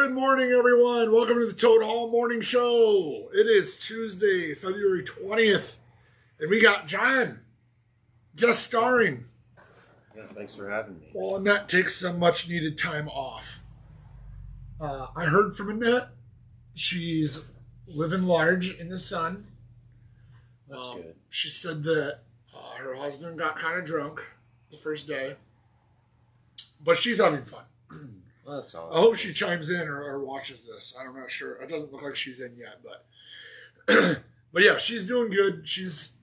Good morning, everyone. Welcome to the Toad Hall Morning Show. It is Tuesday, February 20th, and we got John guest starring. Yeah, thanks for having me. While Annette takes some much-needed time off. I heard from Annette. She's living large in the sun. That's good. She said that her husband got kind of drunk the first day, but she's having fun. Well, that's all. I hope she chimes in or watches this. I'm not sure. It doesn't look like she's in yet, but but yeah, she's doing good. She's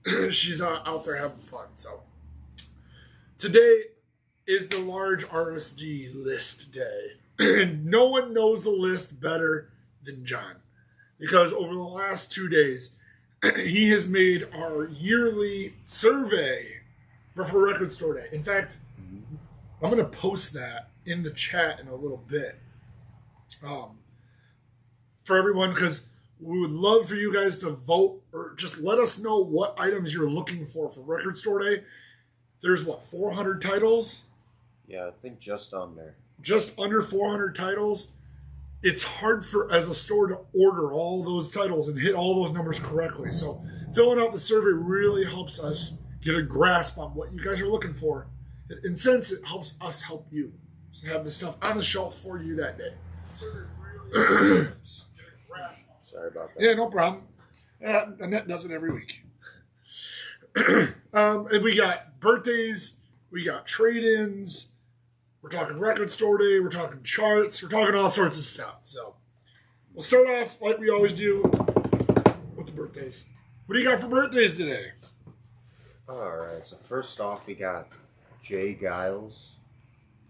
out there having fun. So today is the large RSD list day, and no one knows the list better than John, because over the last 2 days he has made our yearly survey for Record Store Day. In fact, I'm going to post that in the chat in a little bit for everyone, because we would love for you guys to vote or just let us know what items you're looking for Record Store Day. There's 400 titles? Yeah, I think just under. Just under 400 titles. It's hard as a store to order all those titles and hit all those numbers correctly. So filling out the survey really helps us get a grasp on what you guys are looking for. In a sense, it helps us help you. So have the stuff on the shelf for you that day. Sorry about that. Yeah, no problem. Annette does it every week. And we got birthdays, we got trade-ins, we're talking Record Store Day, we're talking charts, we're talking all sorts of stuff. So we'll start off like we always do with the birthdays. What do you got for birthdays today? All right, so first off, we got Jay Giles.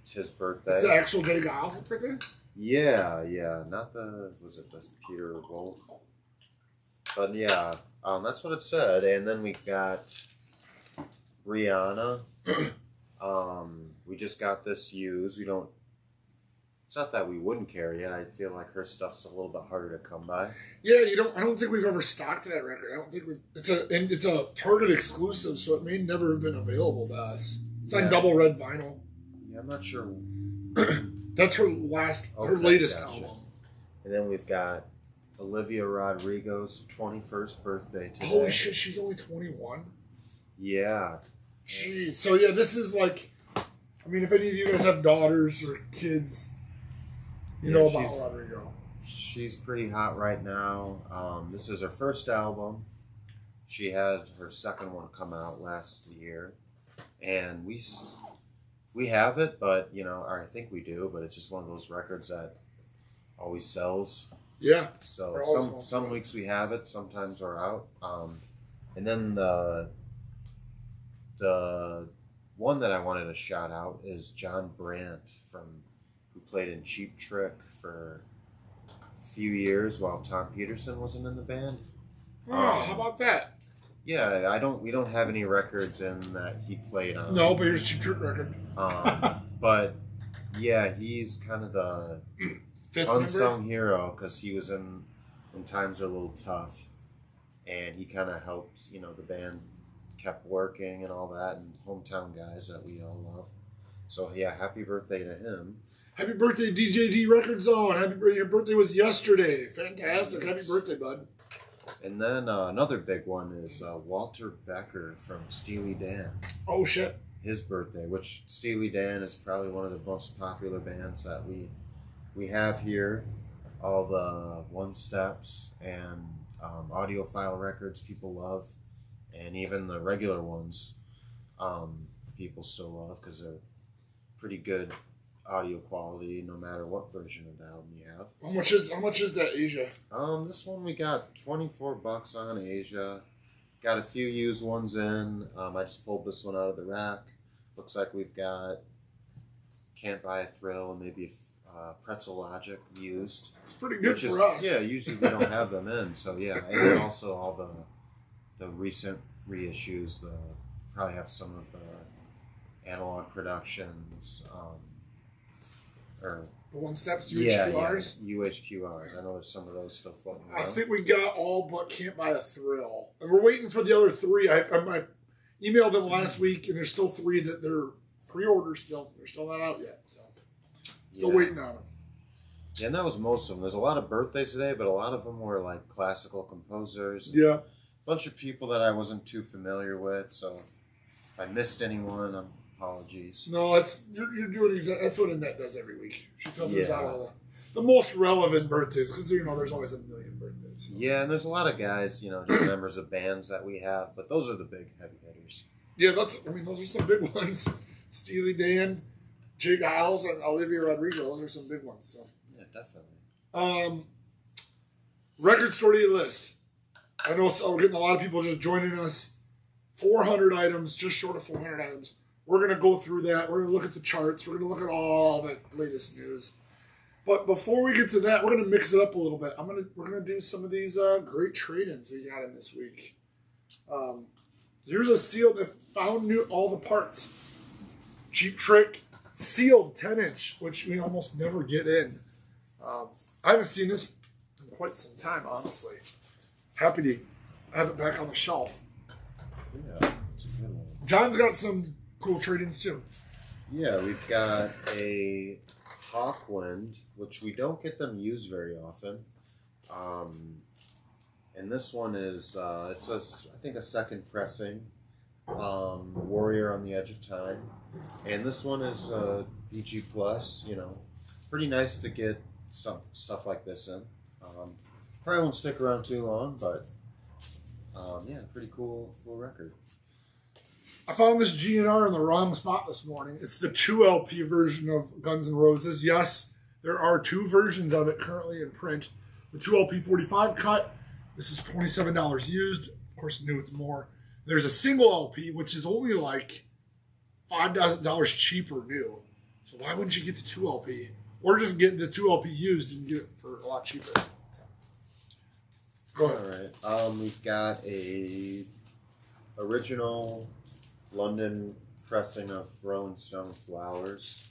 It's his birthday. It's the actual Jay Giles' birthday? Yeah, not the Peter Wolf? But yeah, that's what it said. And then we got Rihanna. We just got this used. It's not that we wouldn't carry it. I feel like her stuff's a little bit harder to come by. Yeah, I don't think we've ever stocked that record. I don't think it's a Target exclusive, so it may never have been available to us. It's on double red vinyl. Yeah, I'm not sure. That's her latest album. And then we've got Olivia Rodrigo's 21st birthday today. Holy shit, she's only 21? Yeah. Jeez. So yeah, this is like, I mean, if any of you guys have daughters or kids, you know about Rodrigo. She's pretty hot right now. This is her first album. She had her second one come out last year. And we have it, but, or I think we do, but it's just one of those records that always sells. Yeah. So some weeks we have it, sometimes we're out. And then the one that I wanted to shout out is John Brandt, who played in Cheap Trick for a few years while Tom Peterson wasn't in the band. Oh, how about that? Yeah, we don't have any records in that he played on. No, but here's a Cheap Trick record. But yeah, he's kind of the Fifth unsung hero, because he was in when times are a little tough, and he kind of helped. The band kept working and all that, and hometown guys that we all love. So yeah, happy birthday to him. Happy birthday, DJD Record Zone. Your birthday was yesterday. Fantastic. Happy birthday, bud. And then another big one is Walter Becker from Steely Dan. Oh, shit. His birthday, which Steely Dan is probably one of the most popular bands that we have here. All the One Steps and audiophile records people love, and even the regular ones people still love, because they're pretty good audio quality no matter what version of the album you have. How much is that Asia? This one we got $24 on Asia. Got a few used ones in. I just pulled this one out of the rack. Looks like we've got Can't Buy a Thrill and maybe Pretzel Logic used. It's pretty good for us. Yeah, usually we don't have them in. So yeah, and then also all the recent reissues. Probably have some of the Analog Productions. Or the One Steps, UHQRs? Yeah, UHQRs. I know there's some of those still floating around. I think we got all but Can't Buy a Thrill. And we're waiting for the other three. I emailed them last week, and there's still three that they're pre-order still. They're still not out yet. So still waiting on them. Yeah, and that was most of them. There's a lot of birthdays today, but a lot of them were like classical composers. Yeah. A bunch of people that I wasn't too familiar with. So if I missed anyone, apologies. No, you're doing exactly. That's what Annette does every week. She filters Yeah. out all the most relevant birthdays because there's always a million birthdays. So. Yeah, and there's a lot of guys, just members of bands that we have, but those are the big heavy hitters. Yeah, those are some big ones. Steely Dan, Jake Hiles, and Olivia Rodrigo. Those are some big ones. So. Yeah, definitely. Record store to your list. I know we're getting a lot of people just joining us. 400 items, just short of 400 items. We're going to go through that. We're going to look at the charts. We're going to look at all the latest news. But before we get to that, we're going to mix it up a little bit. We're going to do some of these great trade-ins we got in this week. Here's a seal that found all the parts. Cheap Trick sealed 10-inch, which we almost never get in. I haven't seen this in quite some time, honestly. Happy to have it back on the shelf. Yeah, it's a good one. John's got some cool trade-ins too. Yeah, we've got a Hawkwind, which we don't get them used very often. And this one is, I think a second pressing, Warrior on the Edge of Time. And this one is VG Plus, pretty nice to get some stuff like this in. Probably won't stick around too long, but yeah, pretty cool record. I found this GNR in the wrong spot this morning. It's the 2LP version of Guns N' Roses. Yes, there are two versions of it currently in print. The 2LP 45 cut, this is $27 used. Of course, new it's more. There's a single LP, which is only like $5 cheaper new. So why wouldn't you get the 2LP? Or just get the 2LP used and get it for a lot cheaper. Go ahead. All right. We've got a original London pressing of Rolling Stone Flowers.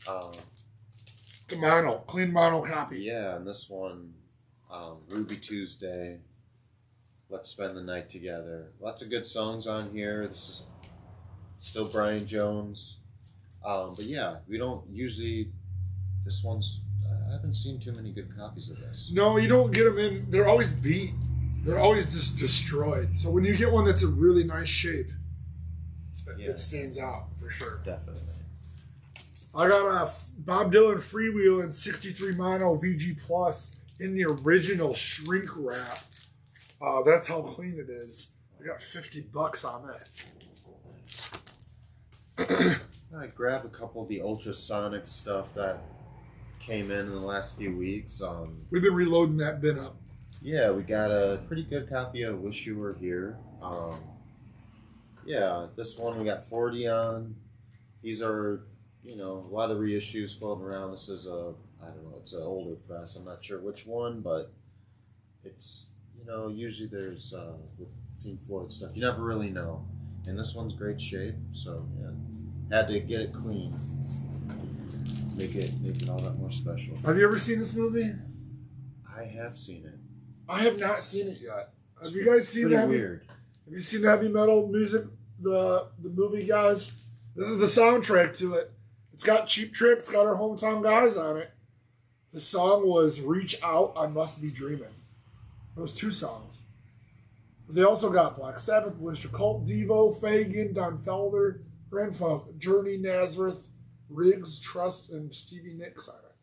The mono, clean mono copy. Yeah, and this one, Ruby Tuesday, Let's Spend the Night Together. Lots of good songs on here. This is still Brian Jones. But yeah, we don't usually, I haven't seen too many good copies of this. No, you don't get them in. They're always beat. They're always just destroyed. So when you get one that's in really nice shape, it stands out for sure. Definitely. I got a Bob Dylan Freewheel in 63 mono VG Plus in the original shrink wrap. That's how clean it is. I got $50 on that. I grabbed a couple of the ultrasonic stuff that came in the last few weeks. We've been reloading that bin up. Yeah, we got a pretty good copy of Wish You Were Here. Yeah, this one we got 40 on. These are, a lot of reissues floating around. This is it's an older press. I'm not sure which one, but it's, usually there's, with Pink Floyd stuff, you never really know. And this one's great shape, so yeah, had to get it clean. Make it all that more special. Have you ever seen this movie? I have seen it. I have not seen it yet. Have you guys seen that? Weird. Have you seen the heavy metal music, the movie, guys? This is the soundtrack to it. It's got Cheap Trick. It's got our hometown guys on it. The song was "Reach Out, I Must Be Dreaming." It was two songs. But they also got Black Sabbath, Blister Cult, Devo, Fagin, Don Felder, Grand Funk, Journey, Nazareth, Riggs, Trust, and Stevie Nicks on it.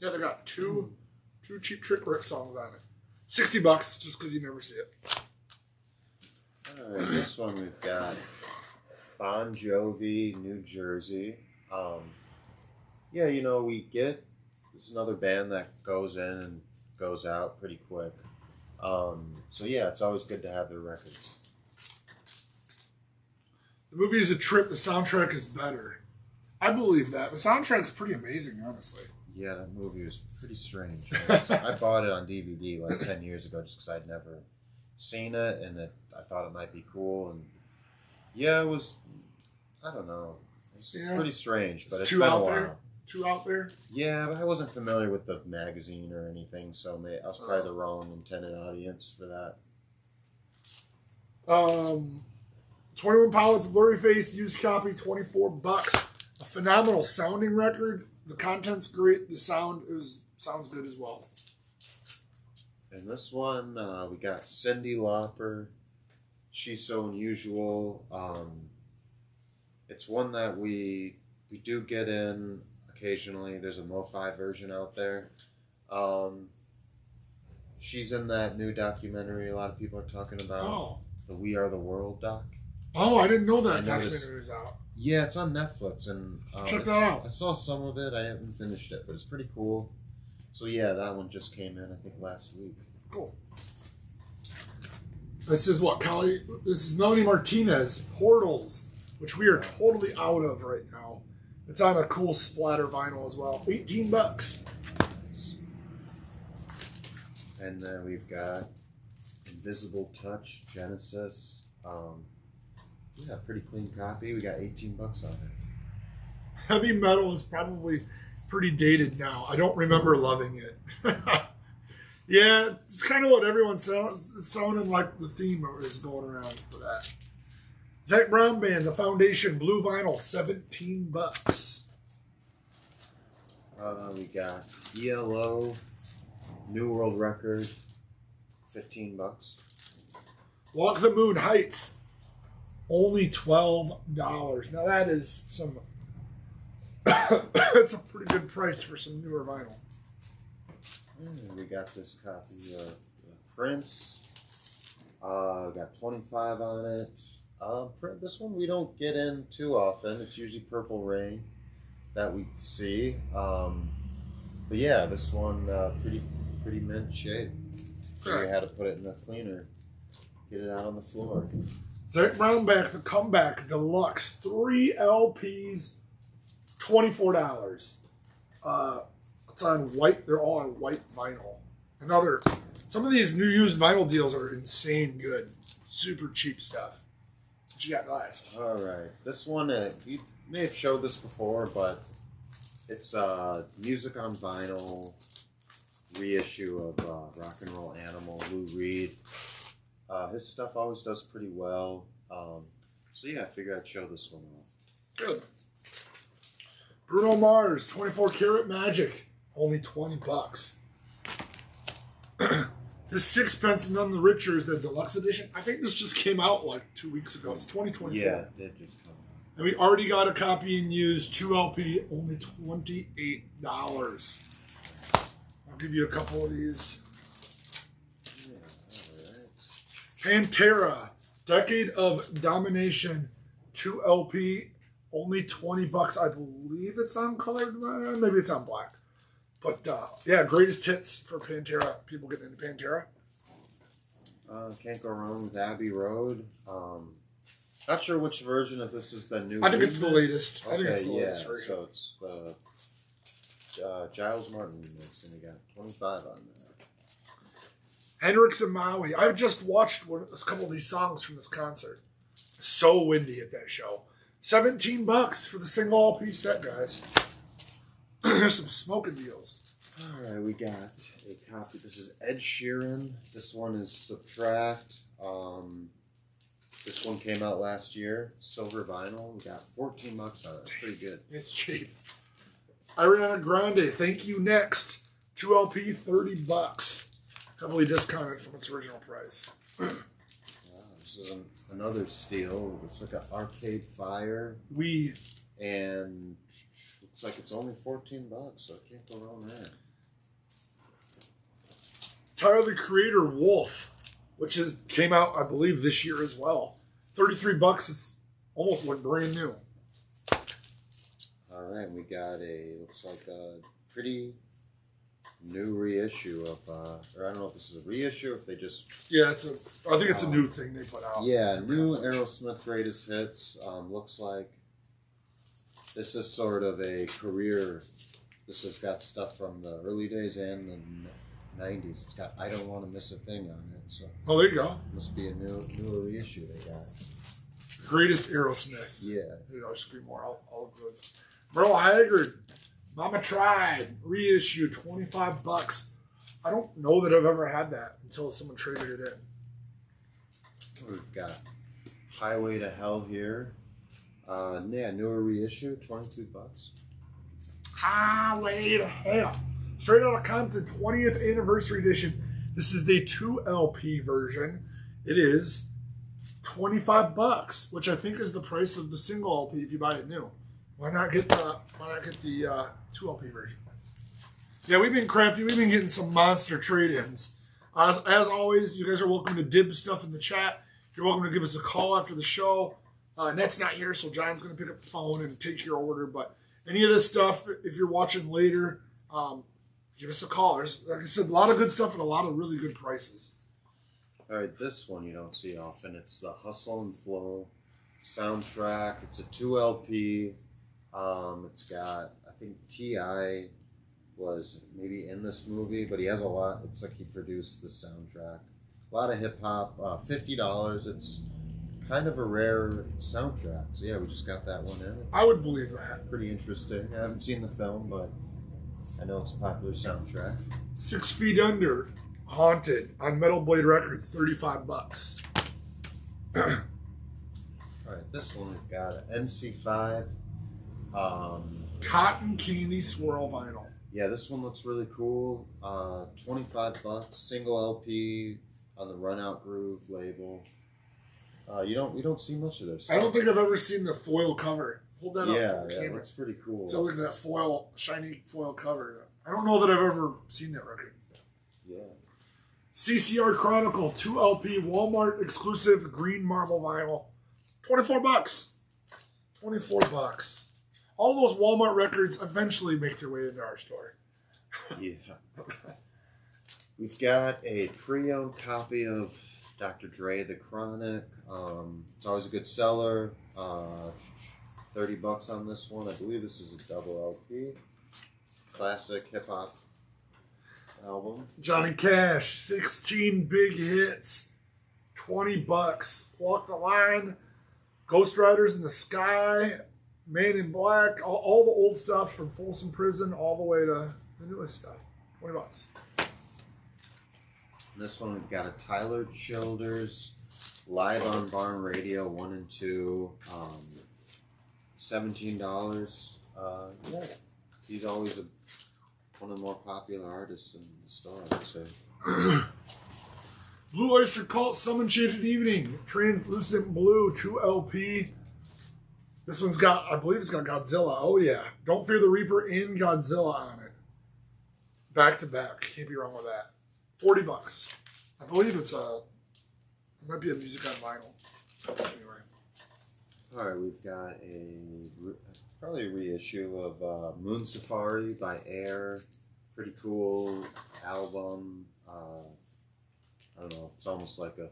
Yeah, they got two Cheap Trick Rick songs on it. $60 just because you never see it. All right, this one we've got Bon Jovi, New Jersey. Yeah, it's another band that goes in and goes out pretty quick. So yeah, it's always good to have their records. The movie is a trip. The soundtrack is better. I believe that. The soundtrack's pretty amazing, honestly. Yeah, that movie was pretty strange. I bought it on DVD like 10 years ago just because I'd never seen it, and I thought it might be cool. And yeah, it was, I don't know. It's pretty strange, but it's been a while. Two out there? Yeah, but I wasn't familiar with the magazine or anything, so I was probably the wrong intended audience for that. 21 Pilots, Blurry Face, used copy, $24. A phenomenal sounding record. The content's great. The sound is sounds good as well. And this one, we got Cyndi Lauper. She's So Unusual. It's one that we do get in occasionally. There's a Mo-Fi version out there. She's in that new documentary a lot of people are talking about. The We Are the World doc. Oh, I didn't know that documentary was out. Yeah, it's on Netflix, and check that out. I saw some of it. I haven't finished it, but it's pretty cool. So yeah, that one just came in, I think, last week. Cool. This is what, Callie? This is Melanie Martinez, Portals, which we are totally out of right now. It's on a cool splatter vinyl as well. $18. And then we've got Invisible Touch, Genesis. Yeah, pretty clean copy. We got $18 on it. Heavy metal is probably pretty dated now. I don't remember loving it. Yeah, it's kind of what everyone sounding like the theme is going around for that. Zac Brown Band, The Foundation, blue vinyl, $17. We got ELO, New World Record, $15. Walk the Moon Heights, only $12. Now that is some. That's a pretty good price for some newer vinyl. We got this copy of Prince. Got 25 on it. This one we don't get in too often. It's usually Purple Rain that we see. But yeah, this one pretty mint shape. So we had to put it in the cleaner, get it out on the floor. Zac Brown Band, The Comeback Deluxe, 3 LPs, $24. It's on white. They're all on white vinyl. Some of these new used vinyl deals are insane good. Super cheap stuff. What you got last? All right. This one, you may have showed this before, but it's Music on Vinyl reissue of Rock and Roll Animal, Lou Reed. His stuff always does pretty well. So yeah, I figured I'd show this one off. Good. Bruno Mars, 24 Karat Magic, only $20. This Sixpence None the Richer is the deluxe edition. I think this just came out like 2 weeks ago. It's 2024. Yeah, it did just come out. And we already got a copy in used, 2 LP, only $28. I'll give you a couple of these. Yeah, all right. Pantera, Decade of Domination, 2 LP, only $20. I believe it's on colored. Maybe it's on black. But yeah, greatest hits for Pantera. People getting into Pantera. Can't go wrong with Abbey Road. Not sure which version, if this is the new. I think it's the latest. Okay, I think it's the latest version. So it's the Giles Martin remix, and we got 25 on that. Hendrix and Maui. I just watched a couple of these songs from this concert. So windy at that show. $17 for the single LP set, guys. There's some smoking deals. All right, we got a copy. This is Ed Sheeran. This one is Subtract. This one came out last year. Silver vinyl. We got $14 on it. It's pretty good. It's cheap. Ariana Grande, Thank You Next. 2 LP, $30. Heavily discounted from its original price. Wow, this is another steal. It's like an Arcade Fire. And looks like it's only $14, so I can't go wrong there. Tyler the Creator, Wolf, which came out, I believe, this year as well. $33. It's almost like brand new. All right, we got looks like a pretty new reissue of, or I don't know if this is a reissue, if they just... Yeah, I think it's a new thing they put out. Yeah, new Aerosmith Greatest Hits. Looks like this is sort of a career. This has got stuff from the early days and the 90s. It's got I Don't Want to Miss a Thing on it. So oh, there you go. Must be a newer reissue they got. Greatest Aerosmith. Yeah. There's a few more. All good. Merle Haggard, Mama Tried, reissue, $25. I don't know that I've ever had that until someone traded it in. We've got Highway to Hell here. Yeah, newer reissue, $22. Highway to Hell. Straight Outta Compton 20th Anniversary Edition. This is the 2 LP version. It is $25, which I think is the price of the single LP if you buy it new. Why not get the 2 LP version? Yeah, we've been crafty. We've been getting some monster trade-ins. As always, you guys are welcome to dib stuff in the chat. You're welcome to give us a call after the show. Net's not here, so John's going to pick up the phone and take your order. But any of this stuff, if you're watching later, give us a call. There's, like I said, a lot of good stuff at a lot of really good prices. All right, this one you don't see often. It's the Hustle and Flow soundtrack. It's a 2 LP. It's got, I think T.I. was maybe in this movie, but he has a lot. It's like he produced the soundtrack. A lot of hip hop. $50. It's kind of a rare soundtrack. So yeah, we just got that one in. I would believe that. Pretty interesting. I haven't seen the film, but I know it's a popular soundtrack. 6 Feet Under, Haunted on Metal Blade Records, $35. All right, this one we've got an MC5. Cotton Candy Swirl Vinyl. Yeah, this one looks really cool. $25, single LP on the Run Out Groove label. You don't see much of this. I don't think I've ever seen the foil cover. Hold that up for the camera. Yeah, looks pretty cool. So look at that foil, shiny foil cover. I don't know that I've ever seen that record. Yeah. CCR Chronicle 2 LP Walmart exclusive green marble vinyl. $24. $24. All those Walmart records eventually make their way into our store. Yeah. We've got a pre-owned copy of Dr. Dre, The Chronic. It's always a good seller. $30 on this one. I believe this is a double LP. Classic hip-hop album. Johnny Cash, 16 big hits. $20. Walk the Line. Ghost Riders in the Sky. Man in Black. All the old stuff from Folsom Prison all the way to the newest stuff. $20. This one we've got a Tyler Childers live on Barn Radio 1 and 2, $17. Yeah, he's always one of the more popular artists in the store, I would say. Blue Oyster Cult Some Enchanted Evening, Translucent Blue 2 LP. This one's got, I believe it's got Godzilla. Oh yeah, Don't Fear the Reaper and Godzilla on it, back to back. Can't be wrong with that. $40. I believe it might be a music on vinyl. Anyway. All right, we've got probably a reissue of Moon Safari by Air. Pretty cool album. I don't know. It's almost like a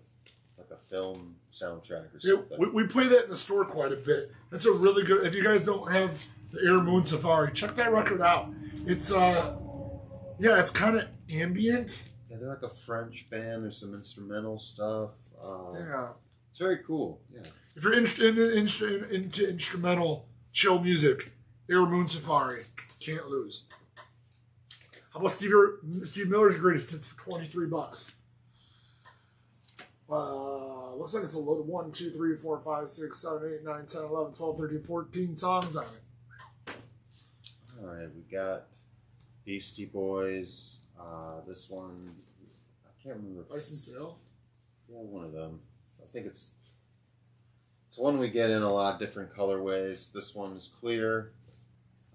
film soundtrack or something. Yeah, we play that in the store quite a bit. That's a really good. If you guys don't have the Air Moon Safari, check that record out. It's it's kind of ambient. Yeah, they're like a French band. There's some instrumental stuff. Yeah. It's very cool. Yeah. If you're into instrumental chill music, Air Moon Safari, can't lose. How about Steve Miller's Greatest Hits for $23? Looks like it's a load of 1, 2, 3, 4, 5, 6, 7, 8, 9, 10, 11, 12, 13, 14 songs on it. All right, we got Beastie Boys. This one, I can't remember. License to Ill? Yeah, one of them. I think it's one we get in a lot of different colorways. This one is clear,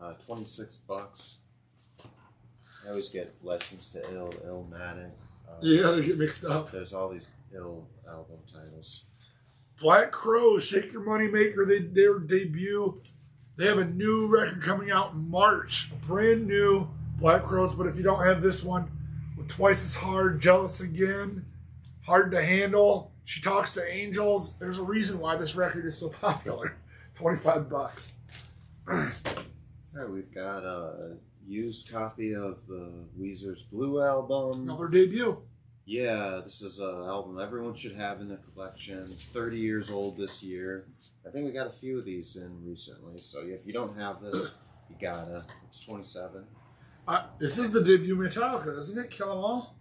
$26. I always get License to Ill, Illmatic. Yeah, they get mixed up. There's all these Ill album titles. Black Crow, Shake Your Money Maker, their debut. They have a new record coming out in March. Brand new Black Crows, but if you don't have this one, with Twice as Hard, Jealous Again, Hard to Handle, She Talks to Angels, there's a reason why this record is so popular. $25. All right, we've got a used copy of the Weezer's Blue album. Another debut. Yeah, this is an album everyone should have in their collection. 30 years old this year. I think we got a few of these in recently. So yeah, if you don't have this, you gotta. It's $27. This is the debut Metallica, isn't it? Kill 'Em All?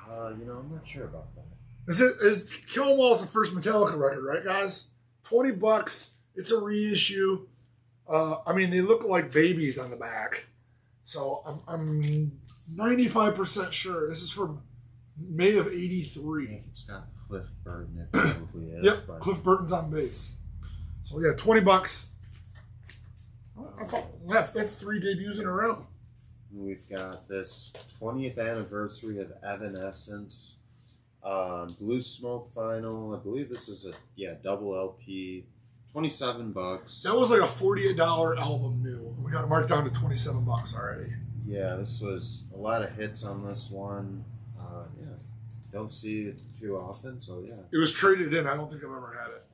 I'm not sure about that. Is Kill 'Em All is the first Metallica record, right, guys? $20. It's a reissue. They look like babies on the back. So I'm 95% sure. This is from May of '83. If it's got Cliff Burton, it probably is. Yep, but Cliff Burton's on bass. So yeah, $20. I thought that's 3 debuts in a row. we've got this 20th anniversary of Evanescence, Blue Smoke Final. I believe this is a double LP, $27. That was like a $48 album new. We got it marked down to $27 already. Yeah, this was a lot of hits on this one. Yeah, don't see it too often, so yeah. It was traded in. I don't think I've ever had it.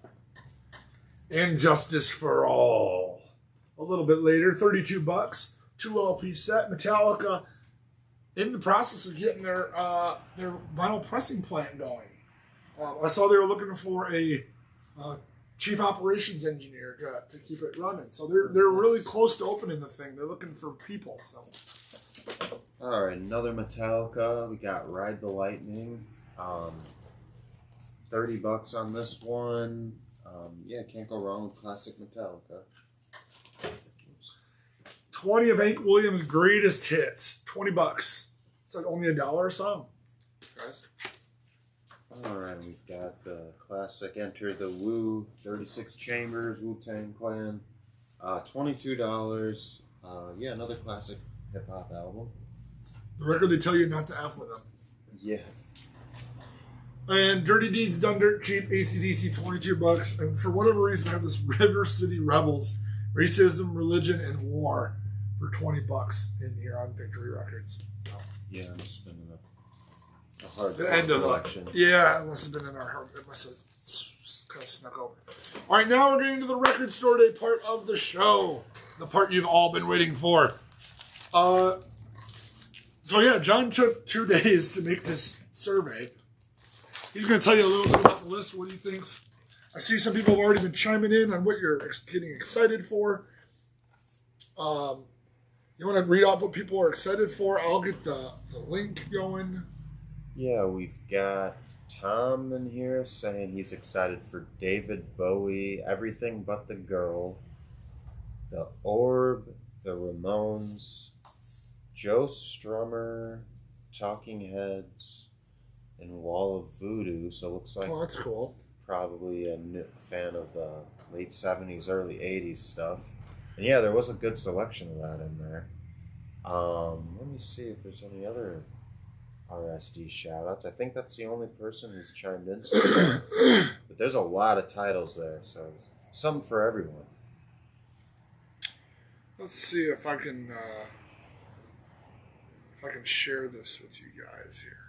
And Justice for All. A little bit later, $32, 2 LP set. Metallica in the process of getting their vinyl pressing plant going. I saw they were looking for a chief operations engineer to keep it running. So they're really close to opening the thing. They're looking for people. So. All right, another Metallica. We got Ride the Lightning. $30 on this one. Yeah, can't go wrong with classic Metallica. 20 of Hank Williams' greatest hits. $20. It's like only $1 a song, guys. All right, we've got the classic Enter the Woo, 36 Chambers, Wu-Tang Clan. $22. Yeah, another classic hip-hop album. The record they tell you not to F with them. Yeah. And Dirty Deeds Done Dirt Cheap, AC/DC, $22. And for whatever reason, I have this River City Rebels, Racism, Religion, and War for $20 in here on Victory Records. Yeah, it must have been a hard The end of collection. Yeah, it must have been in our heart. It must have kind of snuck over. All right, now we're getting to the record store day part of the show. The part you've all been waiting for. So yeah, John took 2 days to make this survey. He's going to tell you a little bit about the list, what he thinks. I see some people have already been chiming in on what you're getting excited for. You want to read off what people are excited for? I'll get the link going. Yeah, we've got Tom in here saying he's excited for David Bowie, Everything But the Girl, The Orb, The Ramones, Joe Strummer, Talking Heads, and Wall of Voodoo. So it looks like Oh, that's cool. probably a fan of the late 70s, early 80s stuff. And yeah, there was a good selection of that in there. Let me see if there's any other RSD shout-outs. I think that's the only person who's chimed in so far. But there's a lot of titles there, so something for everyone. Let's see if I can share this with you guys here.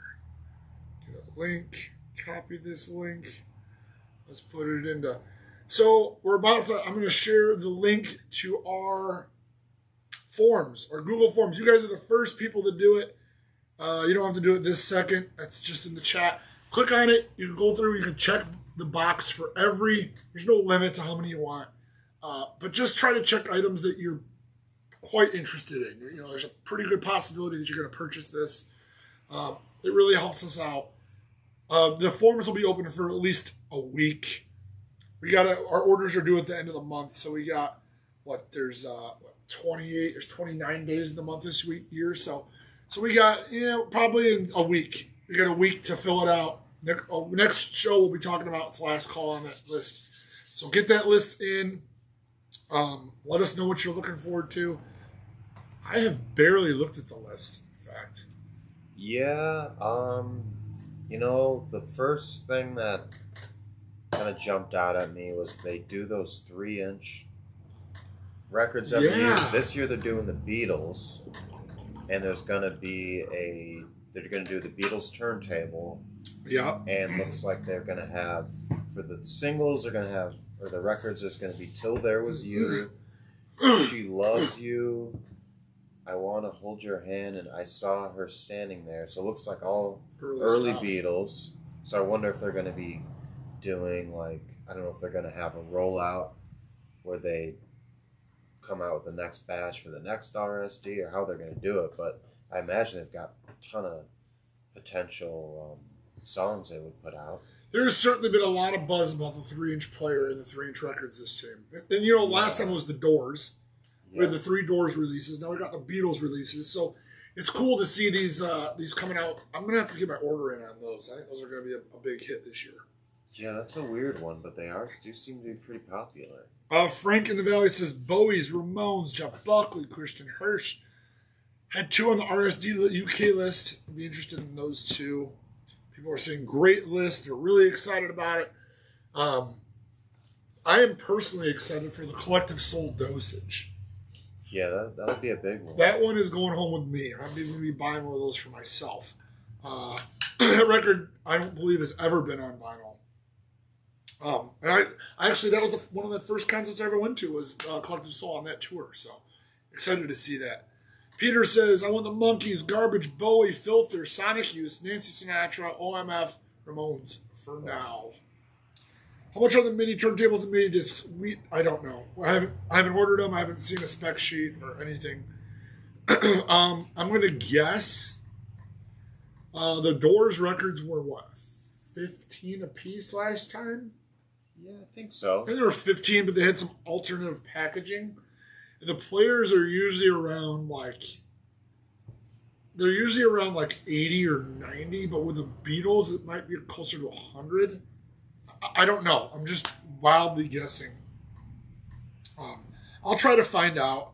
Get a link. Copy this link. Let's put it into. So I'm going to share the link to our forms, our Google Forms. You guys are the first people to do it. You don't have to do it this second. That's just in the chat. Click on it. You can go through. You can check the box for there's no limit to how many you want. But just try to check items that you're quite interested in. You know, there's a pretty good possibility that you're going to purchase this. It really helps us out. The forms will be open for at least a week. Our orders are due at the end of the month, so we got there's 29 days in the month this year, so we got probably in a week. We got a week to fill it out. Next show we'll be talking about its last call on that list. So get that list in. Let us know what you're looking forward to. I have barely looked at the list, in fact. Yeah, the first thing that kind of jumped out at me was they do those 3-inch records every year. This year they're doing the Beatles, and they're going to do the Beatles turntable. Yeah. And looks like they're going to have, for the singles, or the records, there's going to be Till There Was You, She Loves You, I Want to Hold Your Hand, and I Saw Her Standing There. So it looks like all early Beatles. So I wonder if they're going to be doing, I don't know if they're going to have a rollout where they come out with the next batch for the next RSD, or how they're going to do it. But I imagine they've got a ton of potential songs they would put out. There's certainly been a lot of buzz about the 3-inch player and the 3-inch records this time. And last time was the Doors. We had the 3 Doors releases. Now we got the Beatles releases. So it's cool to see these coming out. I'm gonna have to get my order in on those. I think those are gonna be a big hit this year. Yeah, that's a weird one, but they do seem to be pretty popular. Frank in the Valley says Bowie's, Ramones, Jeff Buckley, Christian Hirsch. Had 2 on the RSD UK list. I'd be interested in those 2. People are saying great list. They're really excited about it. I am personally excited for the Collective Soul Dosage. Yeah, that'll be a big one. That one is going home with me. I'm going to be buying one of those for myself. That record, I don't believe, has ever been on vinyl. And I actually, that was one of the first concerts I ever went to was Collective Soul on that tour. So excited to see that. Peter says, I want the Monkees, Garbage, Bowie, Filter, Sonic Youth, Nancy Sinatra, OMF, Ramones for now. How much are the mini turntables and mini discs? I don't know. I haven't ordered them. I haven't seen a spec sheet or anything. I'm going to guess the Doors records were what, 15 a piece last time? Yeah, I think so. I think they were 15, but they had some alternative packaging. The players are usually around like 80 or 90, but with the Beatles, it might be closer to 100. I don't know. I'm just wildly guessing. I'll try to find out.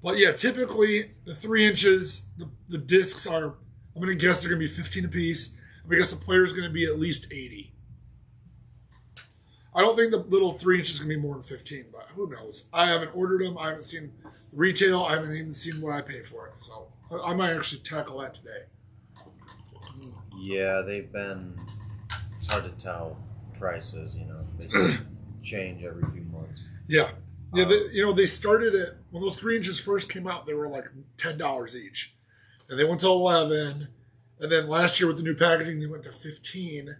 But yeah, typically the 3 inches, the discs are, I'm going to guess they're going to be 15 apiece. I guess the player is going to be at least 80. I don't think the little 3 inches is going to be more than 15, but who knows? I haven't ordered them. I haven't seen retail. I haven't even seen what I pay for it. So I might actually tackle that today. Yeah, it's hard to tell prices, they change every few months. Yeah. Yeah, they started at, when those 3 inches first came out, they were like $10 each. And they went to 11. And then last year with the new packaging, they went to 15.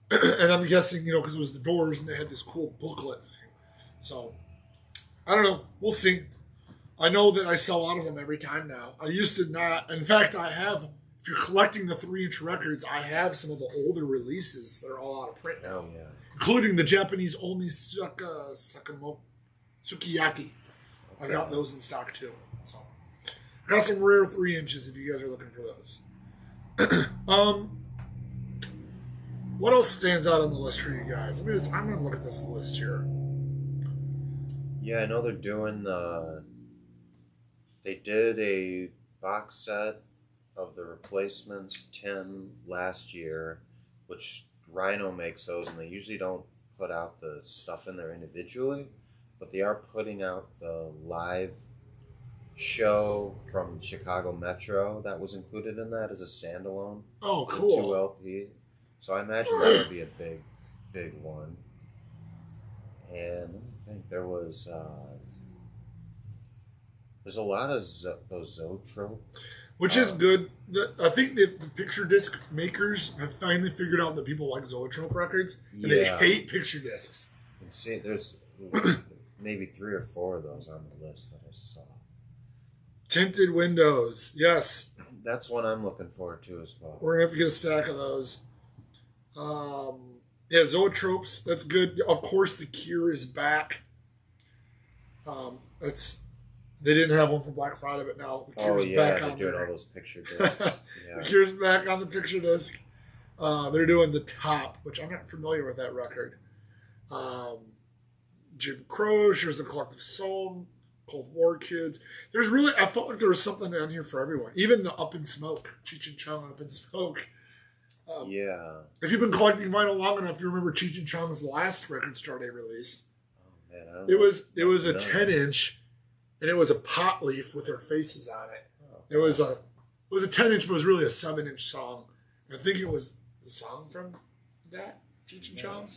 And I'm guessing, because it was the Doors and they had this cool booklet thing. So, I don't know. We'll see. I know that I sell out of them every time now. I used to not. In fact, I have, if you're collecting the 3-inch records, I have some of the older releases that are all out of print now. Oh, yeah. Including the Japanese-only Sukiyaki. Okay. I got those in stock, too. So, I got some rare 3 inches if you guys are looking for those. What else stands out on the list for you guys? I'm going to look at this list here. Yeah, I know they're doing they did a box set of the Replacements 10 last year, which Rhino makes those, and they usually don't put out the stuff in there individually, but they are putting out the live show from Chicago Metro that was included in that as a standalone. Oh, cool. 2 LP. So I imagine that would be a big one. And I think there's a lot of those Zoetrope. Which is good. I think the picture disc makers have finally figured out that people like Zoetrope records, and they hate picture discs. And see, there's maybe 3 or 4 of those on the list that I saw. Tinted windows, yes. That's one I'm looking forward to as well. We're going to have to get a stack of those. Yeah, Zoetropes, that's good. Of course, The Cure is back. They didn't have one for Black Friday, but now The Cure's back on they're doing all those picture discs. Yeah. The Cure's back on the picture disc. They're doing The Top, which I'm not familiar with that record. Jim Croce, there's a Collective Soul, Cold War Kids. I felt like there was something down here for everyone. Even the Up in Smoke, Cheech and Chong Up in Smoke. Yeah. If you've been collecting vinyl long enough, you remember Cheech and Chong's last record store day release. Oh man, I don't It know. was a 10-inch, and it was a pot leaf with their faces on it. Oh, It was a 10-inch, but it was really a 7-inch song. I think it was the song from that Cheech and Chong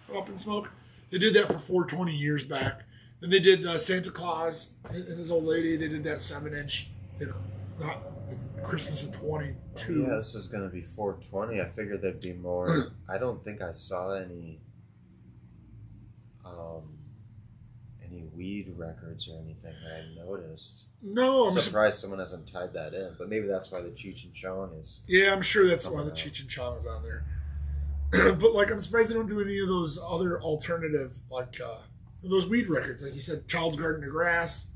from Up in Smoke. They did that for 420 years back. Then they did Santa Claus and his old lady. They did that 7-inch. Not Christmas of 22. Yeah, this is going to be 420. I figured there'd be more. I don't think I saw any weed records or anything that I noticed. No, I'm surprised someone hasn't tied that in, but maybe that's why the Cheech and Chong is. Yeah, I'm sure that's why the Cheech and Chong is on there. But I'm surprised they don't do any of those other alternative those weed records. Like you said, Child's Garden of Grass.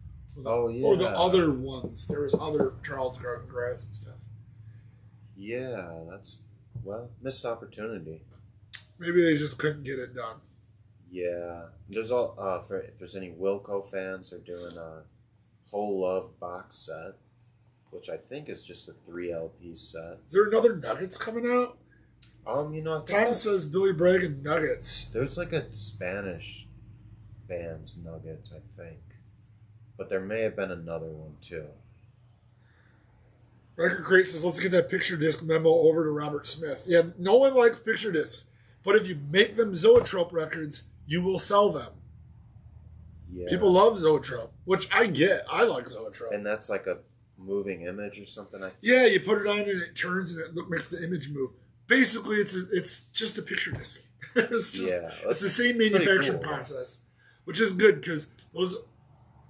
Oh, yeah. Or the other ones. There was other Charles Garden Grass and stuff. Yeah, that's, well, missed opportunity. Maybe they just couldn't get it done. Yeah. There's all, if there's any Wilco fans, they're doing a Whole Love box set, which I think is just a 3 LP set. Is there another Nuggets coming out? I think Tom says Billy Bragg and Nuggets. there's like a Spanish band's Nuggets, I think. But there may have been another one too. Record Crate says, let's get that picture disc memo over to Robert Smith. Yeah, no one likes picture discs. But if you make them Zoetrope records, you will sell them. Yeah. People love Zoetrope, which I get. I like Zoetrope. And that's like a moving image or something, I think. Yeah, you put it on and it turns and it makes the image move. Basically, it's just a picture disc. It's the same manufacturing process, which is good because those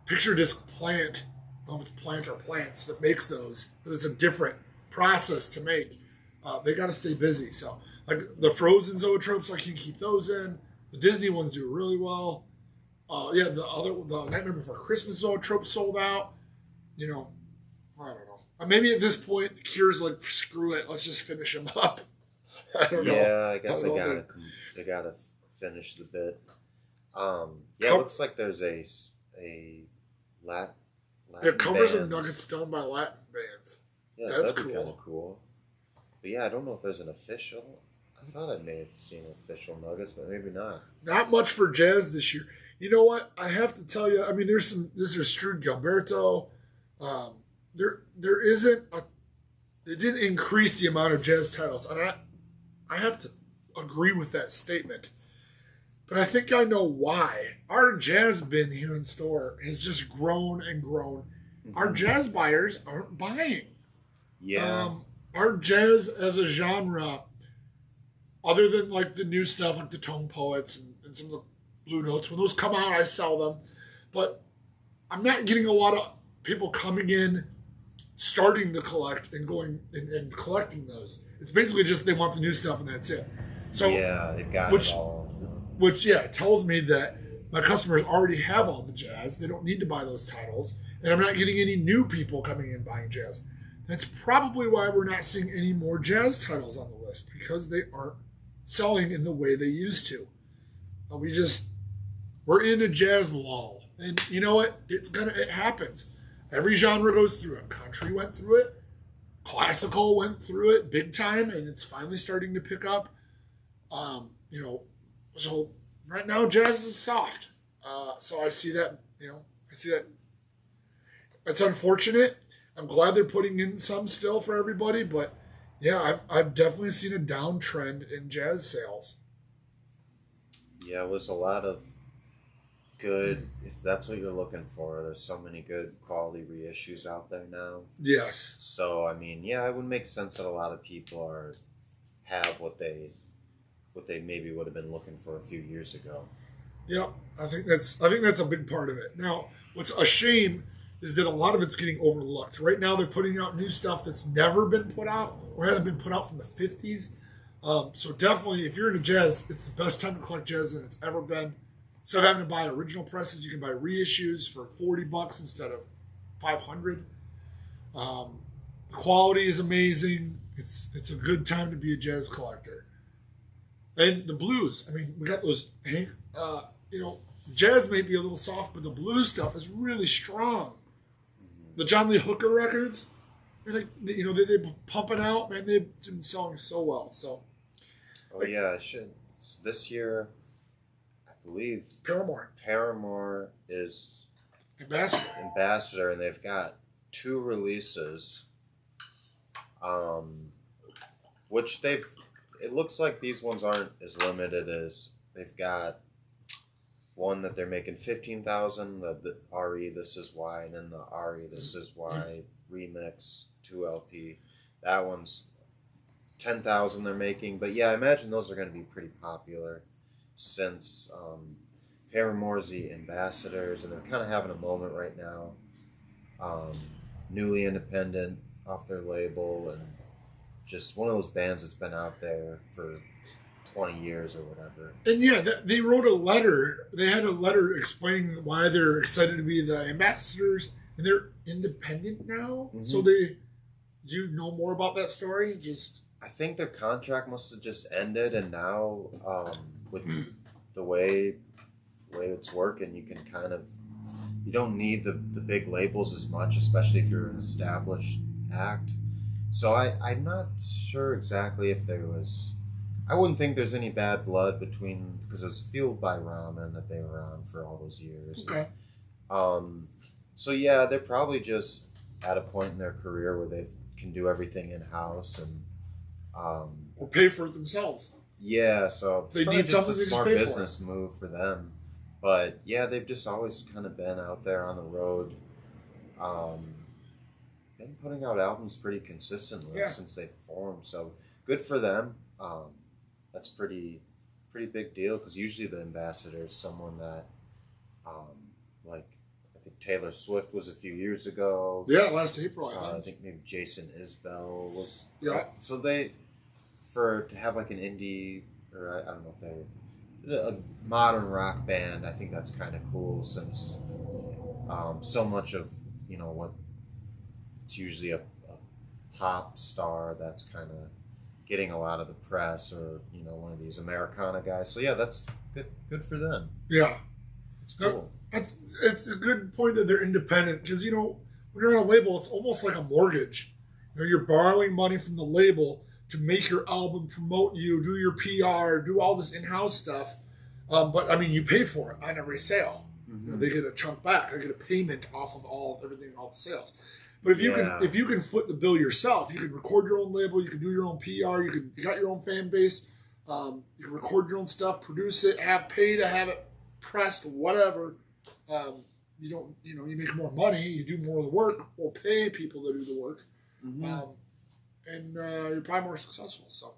picture disc plant, I don't know if it's plant or plants that makes those, because it's a different process to make. They got to stay busy. So, like the Frozen Zoetropes, I can keep those in. The Disney ones do really well. The Nightmare Before Christmas Zoetrope sold out. I don't know. Maybe at this point, the Cure's like, screw it, let's just finish them up. I don't know. Yeah, I guess they gotta finish the bit. It looks like there's a Latin covers bands. of Nuggets done by Latin bands. Yeah, That's that'd be cool. kind of cool. But yeah, I don't know if there's an official. I thought I may have seen official Nuggets, but maybe not. Not much for jazz this year. You know what? I have to tell you. I mean, there's Strud Gilberto. There isn't a. They didn't increase the amount of jazz titles, and I have to agree with that statement. But I think I know why. Our jazz bin here in store has just grown and grown. Mm-hmm. Our jazz buyers aren't buying. Yeah. Our jazz as a genre, other than like the new stuff like the Tone Poets and some of the Blue Notes, when those come out, I sell them. But I'm not getting a lot of people coming in, starting to collect and going and collecting those. It's basically just they want the new stuff and that's it. So yeah, they've got it all. Which tells me that my customers already have all the jazz. They don't need to buy those titles, and I'm not getting any new people coming in buying jazz. That's probably why we're not seeing any more jazz titles on the list, because they aren't selling in the way they used to. We're in a jazz lull, and you know what? It happens. Every genre goes through it. Country went through it. Classical went through it big time, and it's finally starting to pick up. So right now jazz is soft. So I see that. It's unfortunate. I'm glad they're putting in some still for everybody, but yeah, I've definitely seen a downtrend in jazz sales. Yeah, it was a lot of good, if that's what you're looking for. There's so many good quality reissues out there now. Yes. So I mean, yeah, it would make sense that a lot of people have what they maybe would have been looking for a few years ago. Yep, I think that's a big part of it. Now, what's a shame is that a lot of it's getting overlooked. Right now, they're putting out new stuff that's never been put out or hasn't been put out from the 50s. So definitely, if you're into jazz, it's the best time to collect jazz than it's ever been. Instead of having to buy original presses, you can buy reissues for $40 instead of $500. The quality is amazing. It's a good time to be a jazz collector. And the blues, I mean, we got those, jazz may be a little soft, but the blues stuff is really strong. The John Lee Hooker records, they've been pumping out, man, they've been selling so well. So, I should. This year, I believe Paramore is Ambassador, and they've got 2 releases, which it looks like these ones aren't as limited as they've got one that they're making 15,000, the RE This Is Why, and then the RE This Is Why remix 2 LP. That one's 10,000 they're making, but yeah, I imagine those are going to be pretty popular since Paramore's the ambassadors, and they're kind of having a moment right now. Newly independent off their label, and just one of those bands that's been out there for 20 years or whatever. And yeah, they wrote a letter. They had a letter explaining why they're excited to be the ambassadors, and they're independent now. Mm-hmm. So do you know more about that story? I think their contract must have just ended, and now with the way it's working, you can kind of you don't need the big labels as much, especially if you're an established act. So I'm not sure exactly if there was. I wouldn't think there's any bad blood between because it was fueled by ramen that they were on for all those years. Okay. So yeah, they're probably just at a point in their career where they can do everything in house and or pay for it themselves. Yeah, so they need something. A smart business move for them. But yeah, they've just always kind of been out there on the road. Been putting out albums pretty consistently since they formed. So good for them. That's pretty big deal because usually the ambassador is someone that, like I think Taylor Swift was a few years ago. Yeah, last April I think maybe Jason Isbell was. Yeah. So to have like an indie or I don't know if they're a modern rock band, I think that's kind of cool since so much of what it's usually a pop star that's kind of getting a lot of the press or one of these Americana guys. So yeah, that's good for them. Yeah, it's cool. It's a good point that they're independent because when you're on a label, it's almost like a mortgage. You're borrowing money from the label to make your album, promote you, do your PR, do all this in-house stuff. But I mean, you pay for it on every sale. Mm-hmm. They get a chunk back. They get a payment off of all the sales. But if you can foot the bill yourself, you can record your own label, you can do your own PR, you got your own fan base, you can record your own stuff, produce it, pay to have it pressed, whatever. You make more money, you do more of the work, or pay people to do the work, and you're probably more successful. So,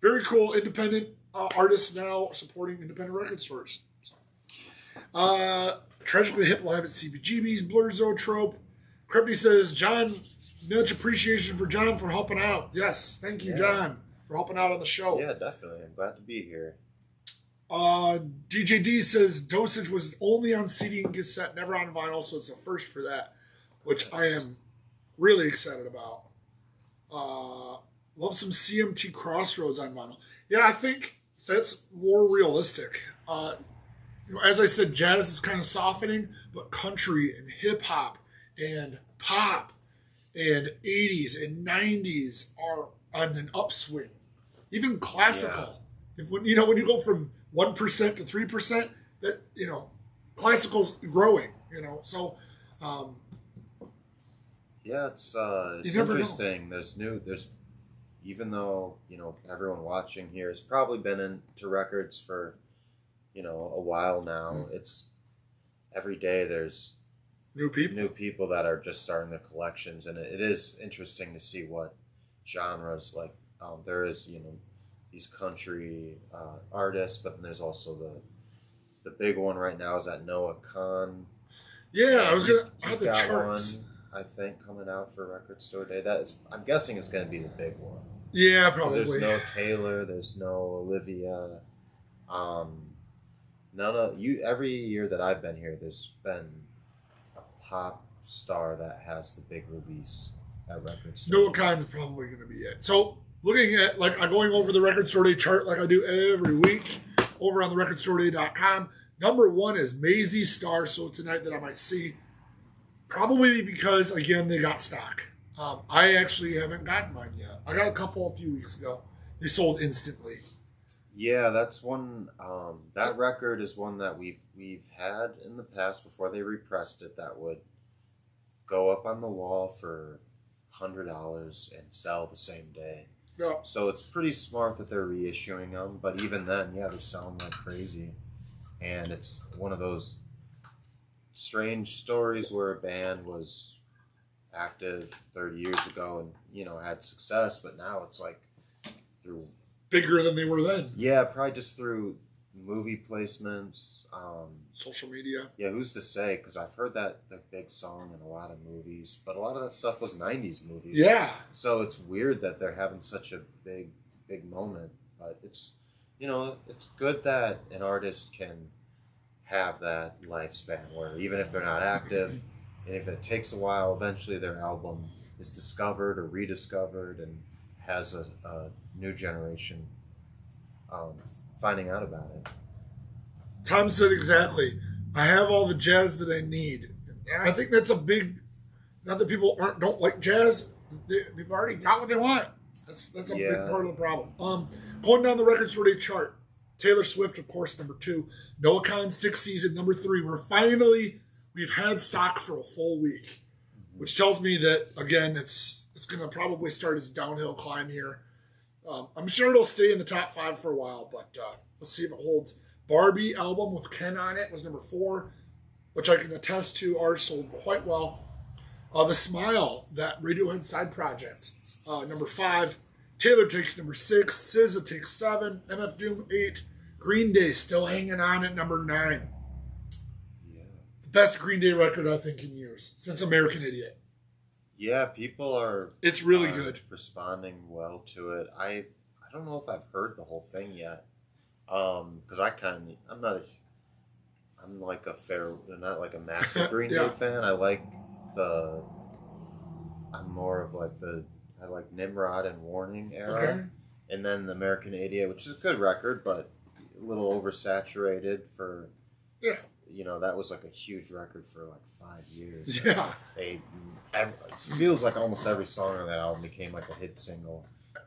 very cool, independent artists now supporting independent record stores. So. Tragically Hip Live at CBGB's, Blur Zoetrope. Krepke says, John, much appreciation for John for helping out. Yes, thank you, John, for helping out on the show. Yeah, definitely. I'm glad to be here. DJ D says, Dosage was only on CD and cassette, never on vinyl, so it's a first for that, which I am really excited about. Love some CMT Crossroads on vinyl. Yeah, I think that's more realistic. As I said, jazz is kind of softening, but country and hip-hop and pop and 80s and 90s are on an upswing. Even classical. Yeah. When you go from 1% to 3%, that classical's growing. So it's interesting. There's even though everyone watching here has probably been into records for a while now. It's every day there's new people that are just starting their collections, and it is interesting to see what genres like there is these country artists, but then there's also the big one right now is that Noah Khan. Yeah, I was gonna have the charts. One, I think coming out for Record Store Day. I'm guessing it's gonna be the big one. Yeah, probably. There's no Taylor, there's no Olivia. None of you. Every year that I've been here, there's been a pop star that has the big release at Record Store. Noah Khan is probably going to be it. So looking at I'm going over the Record Store Day chart like I do every week over on the recordstoreday.com. Number one is Maisie Star. So tonight that I might see, probably because again they got stock. I actually haven't gotten mine yet. I got a few weeks ago. They sold instantly. Yeah, that's one. That record is one that we've had in the past before they repressed it. That would go up on the wall for $100 and sell the same day. Yeah. So it's pretty smart that they're reissuing them. But even then, they're selling like crazy, and it's one of those strange stories where a band was active 30 years ago and had success, but now it's like through. Bigger than they were then. Yeah, probably just through movie placements, social media. Yeah, who's to say? Because I've heard that big song in a lot of movies, but a lot of that stuff was '90s movies. Yeah. So it's weird that they're having such a big moment, but it's it's good that an artist can have that lifespan where even if they're not active, and if it takes a while, eventually their album is discovered or rediscovered and has a new generation um, finding out about it. Tom said exactly. I have all the jazz that I need. And I think that's a big. Not that people don't like jazz. People already got what they want. That's a big Yeah, part of the problem. Going down the record store day chart. Taylor Swift, of course, number 2. Noah Kahan's Stick Season, number 3. We've had stock for a full week, which tells me that again it's going to probably start its downhill climb here. I'm sure it'll stay in the top 5 for a while, but let's see if it holds. Barbie album with Ken on it was number 4, which I can attest to. Ours sold quite well. The Smile, that Radiohead side project, number 5. Taylor takes number 6. SZA takes 7. MF Doom 8. Green Day still hanging on at number 9. yeah, The best Green Day record I think in years since American Idiot. yeah. People It's really are good. responding well to it. I don't know if I've heard the whole thing yet. Because I'm like not like a massive Green Yeah. Day fan. I'm more of like I like Nimrod and Warning era, Okay. and then the American Idiot, which is a good record, but a little oversaturated for, Yeah. that was like a huge record for like 5 years. Yeah. It feels like almost every song on that album became like a hit single.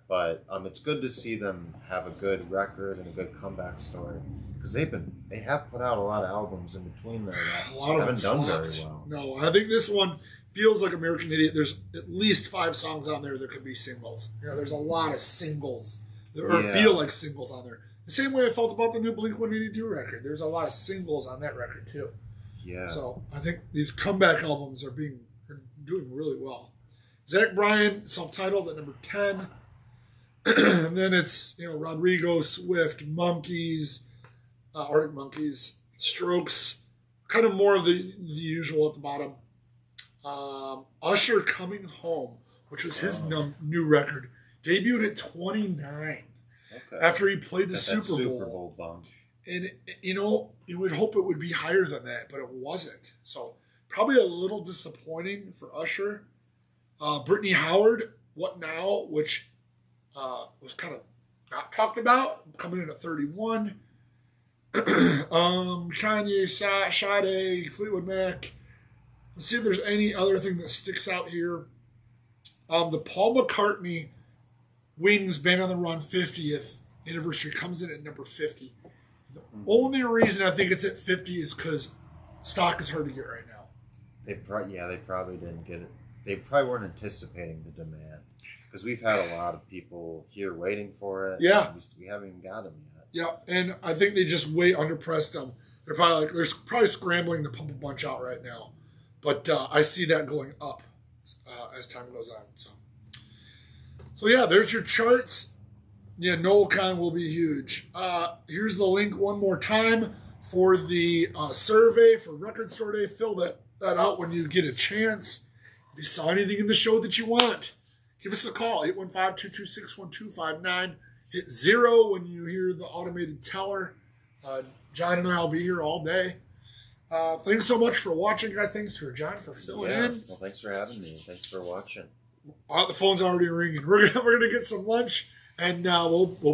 But it's good to see them have a good record and a good comeback story because they have put out a lot of albums in between there A that lot of haven't them done very flopped. well. No, I think this one feels like American Idiot. There's at least 5 songs on there that could be singles. There's a lot of singles or Yeah. feel like singles on there. The same way I felt about the new Blink-182 record. There's a lot of singles on that record too. Yeah, So I think these comeback albums are doing really well. Zach Bryan, self-titled at number 10. And then it's Rodrigo, Swift, Monkeys, Arctic Monkeys, Strokes, kind of more of the usual at the bottom. Usher Coming Home, which was his new record, debuted at 29 okay. after he played the Got that Super Bowl. Super Bowl bump. And, you would hope it would be higher than that, but it wasn't. So probably a little disappointing for Usher. Brittany Howard, What Now, which was kind of not talked about, coming in at 31. Kanye, Sade, Fleetwood Mac. Let's see if there's any other thing that sticks out here. The Paul McCartney Wings Band on the Run 50th anniversary comes in at number 50. The only reason I think it's at 50 is because stock is hard to get right now. They probably didn't get it. They probably weren't anticipating the demand because we've had a lot of people here waiting for it. Yeah. We haven't even got them yet. Yeah, and I think they just way underpressed them. They're probably scrambling to pump a bunch out right now, but I see that going up as time goes on. So yeah, there's your charts. Yeah, Noel Khan will be huge. Here's the link one more time for the survey for Record Store Day. Fill that out when you get a chance. If you saw anything in the show that you want, give us a call, 815-226-1259. Hit 0 when you hear the automated teller. John and I will be here all day. Thanks so much for watching, guys. Thanks for John for filling in. Well, thanks for having me. Thanks for watching. The phone's already ringing. We're gonna get some lunch, and we'll